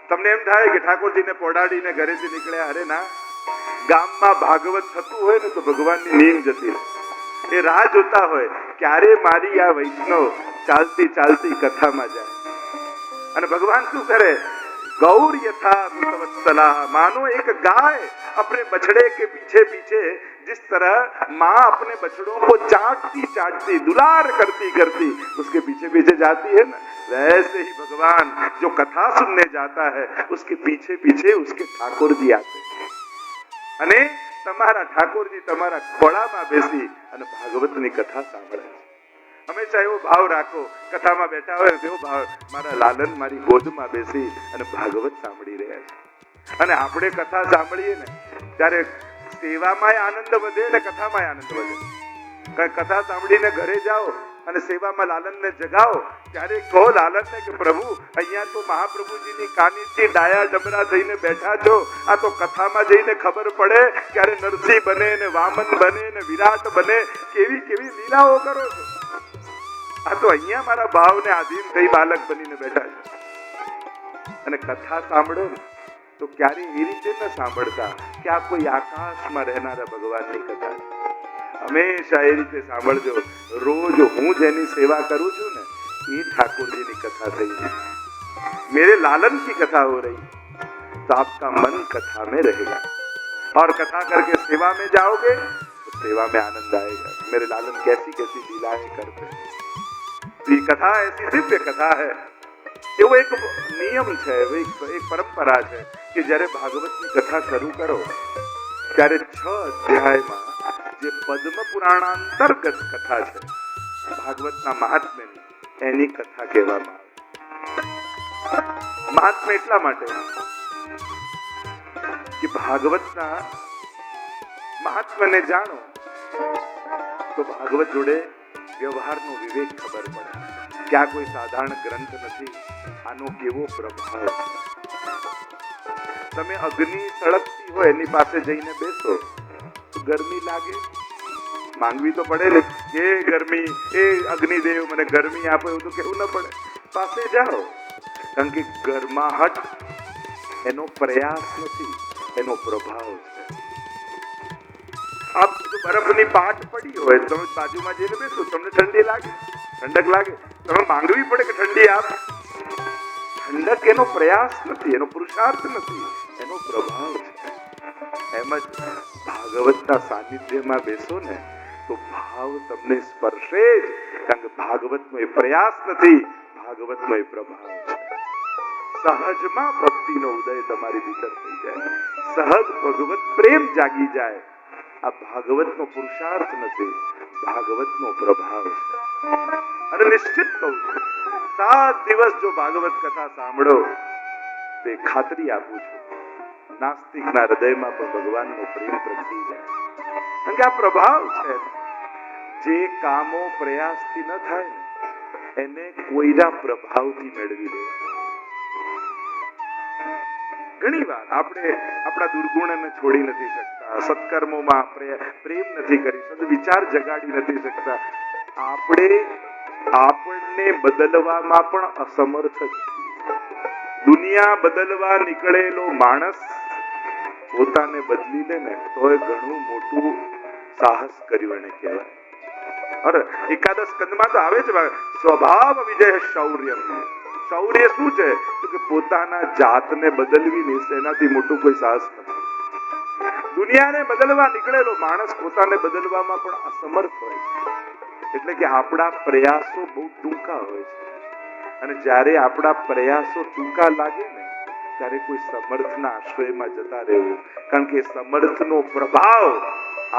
તમને એમ થાય કે ઠાકોરજીને પોડાડીને ઘરેથી નીકળ્યા, અરે ના, ગામમાં ભાગવત થતું હોય ને તો ભગવાનની નીંદ જતી રહે, એ રાહ જોતા હોય ક્યારે મારી આ વૈષ્ણવ ચાલતી ચાલતી કથામાં જાય। અને ભગવાન શું કરે, गौर यथा मुतवत्सला, मानो एक गाय अपने बछड़े के पीछे पीछे जिस तरह माँ अपने बछड़ों को चाटती चाटती दुलार करती करती उसके पीछे पीछे जाती है ना, वैसे ही भगवान जो कथा सुनने जाता है उसके पीछे पीछे उसके ठाकुर जी आते हैं અને તમારા ઠાકોરજી તમારા ખોળામાં બેસી અને ભાગવતની કથા સાંભળે છે। હંમેશા એવો ભાવ રાખો, કથામાં બેઠા હોય તેવો ભાવ, મારા લાલન મારી ગોદમાં બેસી અને ભાગવત સાંભળી રહ્યા છે। અને આપણે કથા સાંભળીએ ને ત્યારે સેવામાં આનંદ વધે ને કથામાં આનંદ વધે। કથા સાંભળીને ઘરે જાઓ અને સેવામાં લાલનને જગાવો ત્યારે કહો લાલનને કે પ્રભુ, અહીંયા તો મહાપ્રભુજીની કાનીથી ડાયા ડમરા થઈને બેઠા છો, આ તો કથામાં જઈને ખબર પડે ક્યારે નરસિંહ બને ને વામન બને ને વિરાટ બને, કેવી કેવી લીલાઓ કરો છો। આ તો અહીંયા મારા ભાવને આધીન થઈ બાલક બનીને બેઠા છે। અને કથા સાંભળો ને તો ક્યારે એ રીતે ન સાંભળતા કે આ કોઈ આકાશમાં રહેનારા ભગવાનની કથા છે, હંમેશા એ રીતે સાંભળજો, રોજ હું જેની સેવા કરું છું ને એ ઠાकुर कथा થઈ है, मेरे लालन की कथा हो रही तो आपका मन कथा में रहेगा और कथा करके सेवा में जाओगे तो सेवा में आनंद आएगा। मेरे लालन कैसी कैसी लीलाएं करते हैं, ये कथा ऐसी दिव्य कथा है, वो एक नियम है, वो एक परंपरा है कि જ્યારે ભાગવતની કથા શરૂ કરો ત્યારે 6 અધ્યાયમાં જે પદ્મ પુરાણાંતર્ગત કથા છે ભાગવતના મહાત્મ્યની, એની કથા કહેવામાં આવે। મહાત્મ્ય એટલા માટે કે ભાગવતના મહાત્મ્યને જાણો તો ભાગવત જોડે વ્યવહારનો વિવેક ખબર પડે કે આ કોઈ સાધારણ ગ્રંથ નથી, આનો કેવો પ્રભાવ છે। તમે અગ્નિ સળગતી હોય એની પાસે જઈને બેસો તો ગરમી લાગે, માંગવી તો પડે ને કે ગરમી, એ અગ્નિદેવ મને ગરમી આપો, એવું તો કેવું ન પડે, પાસે જાઓ, કારણ કે ગરમાહટ એનો પ્રયાસ નથી, એનો પ્રભાવ છે। આપ જો બરફની પાટ પડી હોય તમે બાજુમાં જઈને બેસો, તમને ઠંડી લાગે, ઠંડક લાગે, તમે માંગવી પડે કે ઠંડી આપ, ઠંડક એનો પ્રયાસ નથી, એનો પુરુષાર્થ નથી, એનો પ્રભાવ છે। એમ જ ભાગવતના સાનિધ્યમાં બેસો ને તો ભાવ તમને સ્પર્શે જ, કારણ કે ભાગવતનો એ પ્રયાસ નથી, ભાગવતનો એ પ્રભાવ છે। સહજમાં ભક્તિનો ઉદય તમારી ભીતર થઈ જાય, સહજ ભગવત પ્રેમ જાગી જાય, આ ભાગવતનો પુરુષાર્થ નથી, ભાગવતનો પ્રભાવ છે। અને નિશ્ચિત કહું છું, 7 દિવસ જો ભાગવત કથા સાંભળો તે ખાતરી આપું છું નાસ્તિકના હૃદયમાં પણ ભગવાનનો પ્રેમ પ્રગટી જાય, કારણ કે આ પ્રભાવ છે। જે કામો પ્રયાસથી ન થાય ને એને કોઈના પ્રભાવથી મેળવી લેવા। ઘણી વાર આપણે આપણા દુર્ગુણને છોડી નથી શકતા, સત્કર્મોમાં પ્રેમ નથી કરી શકતા, વિચાર જગાડી નથી શકતા, આપણને બદલવામાં પણ અસમર્થ છીએ। દુનિયા બદલવા નીકળેલો માણસ પોતાને બદલી લે ને તો એ ઘણું મોટું સાહસ કર્યું એને કહેવાય। અરે એકાદશ સ્કંદમાં તો આવે છે સ્વભાવ વિજય શૌર્ય। શૌર્ય શું છે તો કે પોતાના જાતને બદલવી નહીં, એનાથી મોટું કોઈ સાહસ નથી। દુનિયાને બદલવા નીકળેલો માણસ પોતાને બદલવામાં પણ અસમર્થ હોય છે, એટલે કે આપણા પ્રયાસો બહુ ટૂંકા હોય છે, અને જ્યારે આપણા પ્રયાસો ટૂંકા લાગે ને ત્યારે કોઈ સમર્થના આશ્રયમાં જતા રહેવું, કારણ કે સમર્થનો પ્રભાવ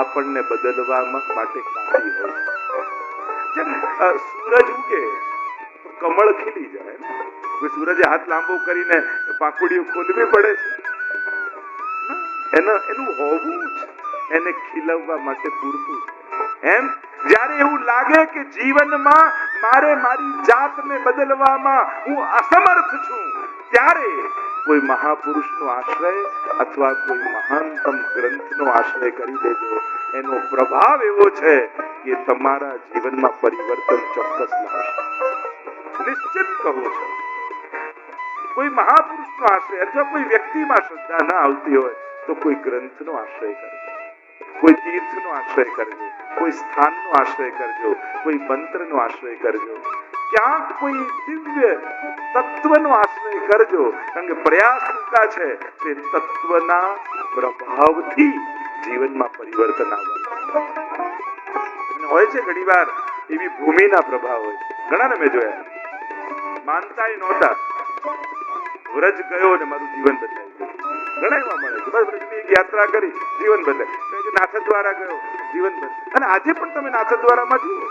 આપણને બદલવા માટે કાફી હોય છે। સૂરજ ઉગે તો કમળ ખીલી જાય, કોઈ સૂરજે હાથ લાંબો કરીને પાંખુડીઓ ખોલવી પડે છે, એનું હોવું જ એને ખીલવવા માટે પૂરતું છે। એમ જ્યારે એવું લાગે કે જીવનમાં મારે મારી જાતને બદલવામાં હું અસમર્થ છું, ત્યારે કોઈ મહાપુરુષનો આશ્રય અથવા કોઈ મહાનતમ ગ્રંથનો આશ્રય કરી દેજો, એનો પ્રભાવ એવો છે કે તમારા જીવનમાં પરિવર્તન ચોક્કસ લાવશે। નિશ્ચિત કહું છું, કોઈ મહાપુરુષનો આશ્રય અથવા કોઈ વ્યક્તિમાં શ્રદ્ધા ન આવતી હોય તો કોઈ ગ્રંથનો આશ્રય કરજો, કોઈ તીર્થનો આશ્રય કરજો, કોઈ સ્થાનનો આશ્રય કરજો, કોઈ મંત્રનો આશ્રય કરજો, ક્યાંક કોઈ દિવ્ય તત્વનો આશ્રય કરજો. કારણ કે પ્રયાસ ટૂંકા છે તે તત્વના પ્રભાવથી જીવનમાં પરિવર્તન આવવાનું હોય છે. ઘણી વાર એવી ભૂમિના પ્રભાવ હોય છે. ઘણાને મેં જોયા માનતા નહોતા, વ્રજ ગયો ને મારું જીવન બદલાઈ ગયું. ઘણા એવા મળે છે, બસ વ્રજની એક યાત્રા કરી જીવન બદલાય, નાથદ્વારા ગયો જીવન બદલાય. અને આજે પણ તમે નાથદ્વારામાં જુઓ,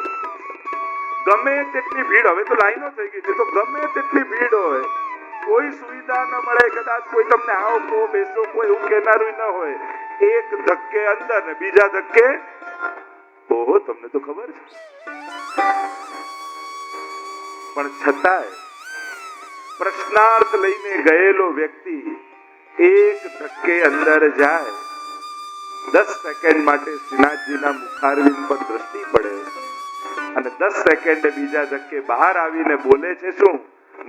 ગમે તેટલી ભીડ, હવે તો લાઈનો થઈ ગઈ છે, તો ગમે તેટલી ભીડ હોય, કોઈ સુવિધા ન મળે, કદાચ કોઈ તમને આવો તો બેસો, કોઈ એવું કહેનારું ન હોય, એક ધક્કે અંદર ને બીજા ધક્કે ઓહો, તમને તો ખબર છે. પણ છતાંય પ્રશ્નાર્થ લઈને ગયેલો વ્યક્તિ એક ધક્કે અંદર જાય, 10 સેકન્ડ માટે શ્રીનાથજીના મુખારવિંદ પર દ્રષ્ટિ પડે અને 10 સેકન્ડ બીજા ધક્કે બહાર આવીને બોલે છે, શું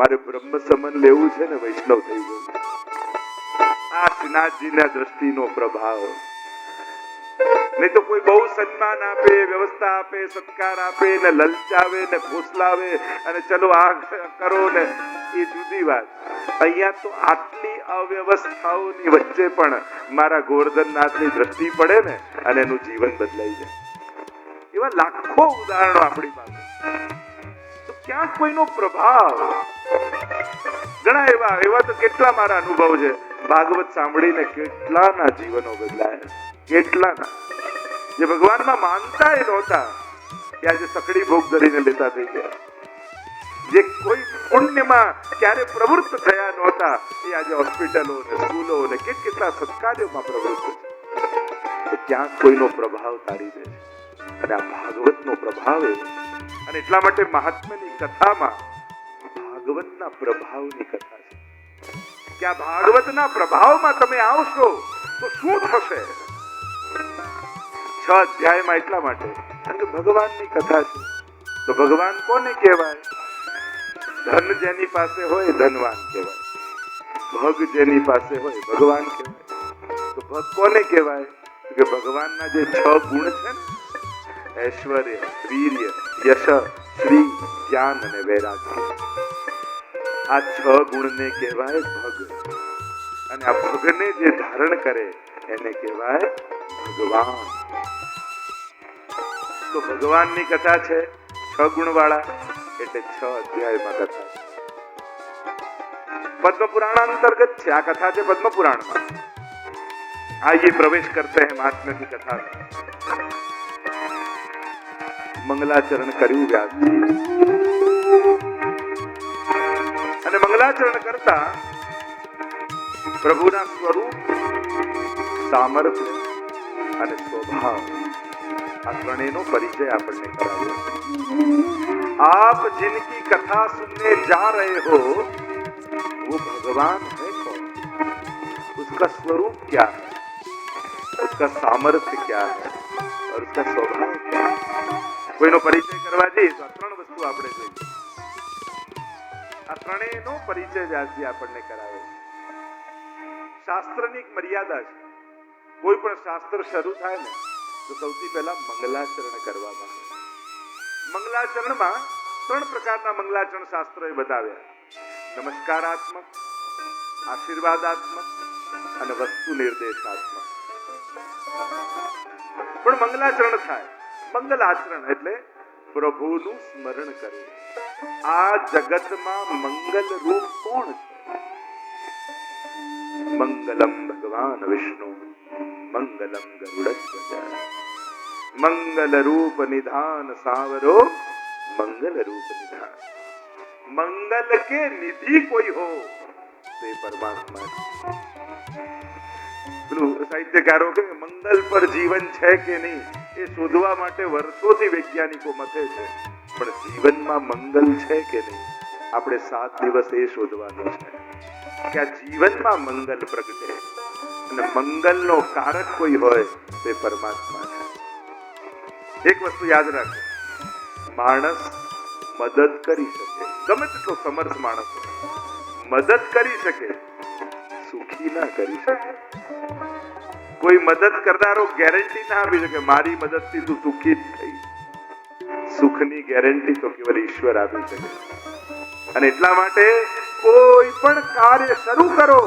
મારે બ્રહ્મ સમન લેવું છે ને વૈષ્ણવ થઈ ગયું. આ શ્રીનાથજીના દ્રષ્ટિનો પ્રભાવ. નહીં તો કોઈ બહુ સન્માન આપે, વ્યવસ્થા આપે, સત્કાર આપે ને લલચાવે ને ફોસલાવે અને ચલો આ કરો ને, એ જુદી વાત. અહીંયા તો આટલી અવ્યવસ્થાઓની વચ્ચે પણ મારા ગોવર્ધનનાથની દ્રષ્ટિ પડે ને અને એનું જીવન બદલાઈ જાય. એવા લાખો ઉદાહરણો આપણી પાસે. તો ક્યાંક કોઈનો પ્રભાવ, ઘણા એવા તો કેટલા મારા અનુભવ છે. ભાગવત સાંભળીને કેટલાના જીવનો બદલાયા, કેટલાના જે ભગવાનમાં માનતા નહોતા કે આજે સકડી ભોગ ધરીને લેતા થઈ ગયા, જે કોઈ પુણ્યમાં ક્યારે પ્રવૃત્ત થયા નહોતા, એ આજે હોસ્પિટલો ને સ્કૂલો ને કેટલા સત્કાર્યોમાં પ્રવૃત્ત છે. તો ક્યાંક કોઈનો પ્રભાવ તારી દે છે. અને આ ભાગવતનો પ્રભાવ એવો. અને એટલા માટે મહાત્માની કથામાં ભાગવતના પ્રભાવની કથા છે કે આ ભાગવતના પ્રભાવમાં તમે આવશો તો શું થશે. 6 અધ્યાયમાં એટલા માટે કારણ કે ભગવાનની કથા છે. તો ભગવાન કોને કહેવાય? ધન જેની પાસે હોય ધનવાન કહેવાય, ભગ જેની પાસે હોય ભગવાન કહેવાય. તો ભગ કોને કહેવાય? કે ભગવાનના જે 6 ગુણ છે ને, ઐશ્વર્ય, વીર્ય, યશ, શ્રી, જ્ઞાન અને વૈરાગ્ય, આ 6 ગુણને કહેવાય ભગ. અને આ ભગને જે ધારણ કરે એને કહેવાય ભગવાન. તો ભગવાનની કથા છે 6 ગુણ વાળા, એટલે 6 અધ્યાયમાં કથા છે. पद्म पुराण अंतर्गत છે આ કથા છે પદ્મ પુરાણમાં. आइए प्रवेश करते हैं महात्म्य की कथा में. मंगलाचरण કર્યું વ્યાસજી અને મંગલાચરણ કરતા પ્રભુના સ્વરૂપ, સામર્થ્ય અને સ્વભાવ આ ત્રણેયનો પરિચય આપણને કરાવ્યો. आप जिनकी कथा सुनने जा रहे हो वो भगवान है कौन, उसका स्वरूप क्या है, उसका सामर्थ्य क्या है और उसका स्वभाव क्या है. કોઈનો પરિચય કરવા જઈએ તો આ 3 વસ્તુ આપણે જોઈએ. આ ત્રણેયનો પરિચય વ્યાસજી આપણને કરાવે છે. શાસ્ત્રની એક મર્યાદા છે. કોઈ પણ શાસ્ત્ર શરૂ થાય ને તો સૌથી પહેલા મંગલાચરણ કરવામાં આવે. મંગલાચરણમાં 3 પ્રકારના મંગલાચરણ શાસ્ત્રોએ બતાવ્યા: નમસ્કારાત્મક, આશીર્વાદાત્મક અને વસ્તુ નિર્દેશાત્મક. પણ મંગલાચરણ થાય, મંગલ આચરણ એટલે પ્રભુનું સ્મરણ કરવું. આ જગતમાં મંગલ રૂપ કોણ છે? મંગલમ ભગવાન વિષ્ણુ, મંગલમ ગરુડધ્વજ, મંગલ રૂપ નિધાન સાવરો, મંગલ રૂપ નિधान. मंगल के निधि कोई हो तो परमात्मा. સાહિત્યકારો કે મંગલ પર જીવન છે કે નહીં એ શોધવા માટે વર્ષોથી વૈજ્ઞાનિકો મથે છે, પણ જીવનમાં મંગલ છે કે નહીં આપણે 7 દિવસ એ શોધવાનું છે કે આ જીવનમાં મંગલ પ્રગટે. અને મંગલનો કારક કોઈ હોય તે પરમાત્મા છે. એક વસ્તુ યાદ રાખો, માણસ મદદ કરી શકે, ગમે તેટલો સમર્થ માણસ હોય, મદદ કરી શકે, સુખી ના કરી શકે. કોઈ મદદ કરનારો ગેરંટી ના આપી શકે મારી મદદથી તું સુખી જ થઈ. સુખની ગેરંટી તો કેવલ ઈશ્વર આપી શકે. અને એટલા માટે કોઈ પણ કાર્ય શરૂ કરો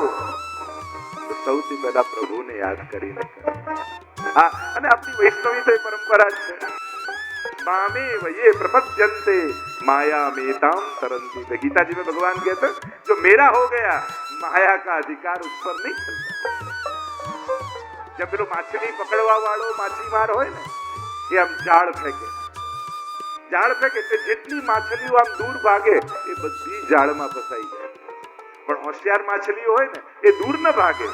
તો સૌથી પહેલા પ્રભુને યાદ કરીને કરો. હા, અને આપણી વૈષ્ણવી તો એ પરંપરા છે. मामेव ये प्रपद्यन्ते माया मेताम तरन्ति. गीता जी में भगवान कहते हैं जो मेरा हो गया माया का अधिकार उस पर नहीं चलता. जब પેલો માછલી પકડવા વાળો માછીમાર હોય ને એ આમ જાળ ફેંકે એટલે જેટલી માછલીઓ આમ દૂર ભાગે એ બધી જાળમાં ફસાઈ જાય. પણ હોશિયાર માછલીઓ હોય ને એ દૂર ન ભાગે,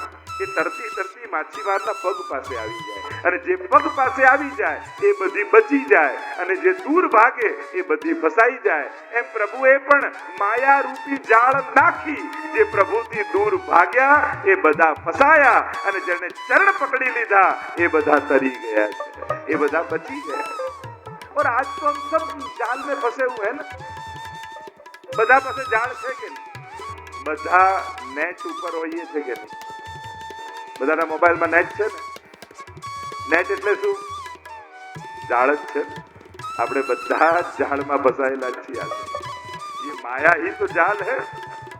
એ તરતી તરતી માછીમારના પગ પાસે આવી જાય, અને જે પગ પાસે આવી જાય એ બધી બચી જાય, અને જે દૂર ભાગે એ બધી ફસાઈ જાય. એમ પ્રભુએ પણ માયા રૂપી જાળ નાખી. જે પ્રભુથી દૂર ભાગ્યા એ બધા ફસાયા, અને જેને ચરણ પકડી લીધા એ બધા તરી ગયા છે, એ બધા બચી ગયા. और आज तो हम सब जाल में फंसे हुए हैं ना. બધા પાસે જાળ છે કે નહીં? બધા નેટ ઉપર હોઈએ છે કે નહીં? બધાના મોબાઈલમાં નેટ છે ને? નેટ એટલે શું? જાળ જ છે. આપણે બધા જાળમાં ફસાયેલા છીએ. ये माया ही तो जाल है.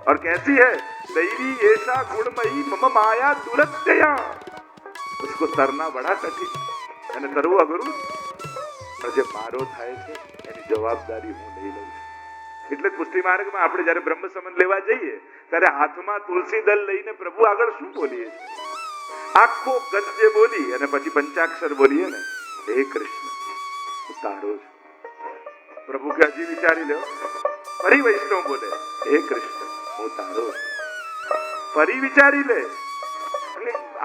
और कैसी है? दैवी ऐसा गुणमयी मम माया दुरत्यया. उसको तरना बड़ा कठिन, અને તરવું અઘરું. પણ જે મારો થાય છે એની જવાબદારી હું લઈ લઉં છું. એટલે જ પુષ્ટિ માર્ગમાં આપણે જયારે બ્રહ્મ સંબંધ લેવા જઈએ ત્યારે હાથમાં તુલસી દલ લઈને પ્રભુ આગળ શું બોલીએ છીએ? આખો ગદ્ય બોલી અને પછી પંચાક્ષર બોલીએ ને, હે કૃષ્ણ હું તારો છું. પ્રભુ કે હજી વિચારી લો. ફરી વૈષ્ણવ બોલે, હે કૃષ્ણ હું તારો છું. ફરી વિચારી લે.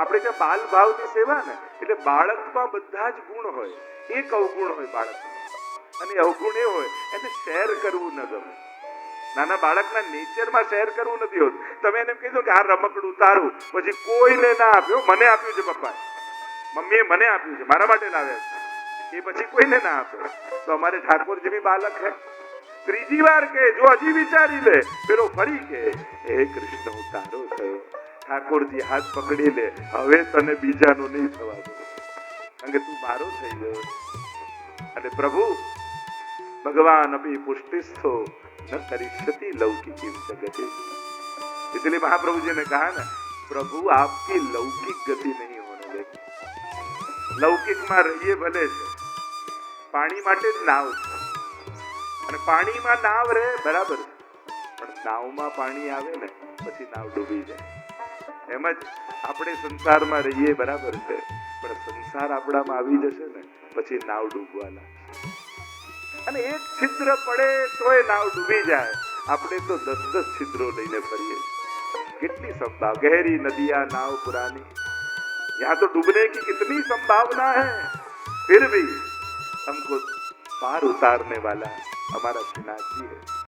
આપણે કે બાલ ભાવની સેવા ને એટલે બાળકમાં બધા જ ગુણ હોય, એક અવગુણ હોય બાળકમાં, અને અવગુણ એ હોય એને શેર કરવું ન ગમે. નાના બાળકના નેચરમાં શેર કરવું નથી હોતું. તમે એને કીધું કે આ રમકડું તારું, પછી કોઈને ના આપ્યો, મને આપ્યું છે પપ્પા, મમ્મીએ મને આપ્યું છે, મારા માટે લાવ્યા છે, એ પછી કોઈને ના આપ્યો. તો અમારે ઠાકોરજી બી બાલક હે. ત્રીજી વાર કે જો હજી વિચારી લે, પેલો ફરી કે હે કૃષ્ણ હું તારો થયો. ઠાકોરજી હાથ પકડી લે, હવે તને બીજાનું નહીં થવા દે, કારણ કે તું મારો થઈ ગયો. અને પ્રભુ भगवान अभी पुष्टिस्थो न करिष्यति लौकिकी गति. इसलिए महाप्रभु जी ने कहा ना, प्रभु आपकी लौकिक गति नहीं होने देगी. लौकिक में रहिए भले છે, પાણી માટે જ નાવ છે, અને પાણીમાં નાવ રહે બરાબર છે, પણ નાવમાં પાણી આવે ને પછી નાવ ડૂબી જાય. એમ જ આપણે સંસારમાં રહીએ બરાબર છે, પણ સંસાર આપણામાં આવી જશે ને પછી નાવ ડૂબવા લાગે. અને એક છિદ્ર પડે તો એ નાવ ડૂબી જાય. આપણે તો 10-10 છિદ્રો લઈને ફરીએ. कितनी संभाव, गहरी नदियां नाव पुरानी, यहाँ तो डूबने की कितनी संभावना है, फिर भी हमको पार उतारने वाला हमारा श्रीनाथ जी है.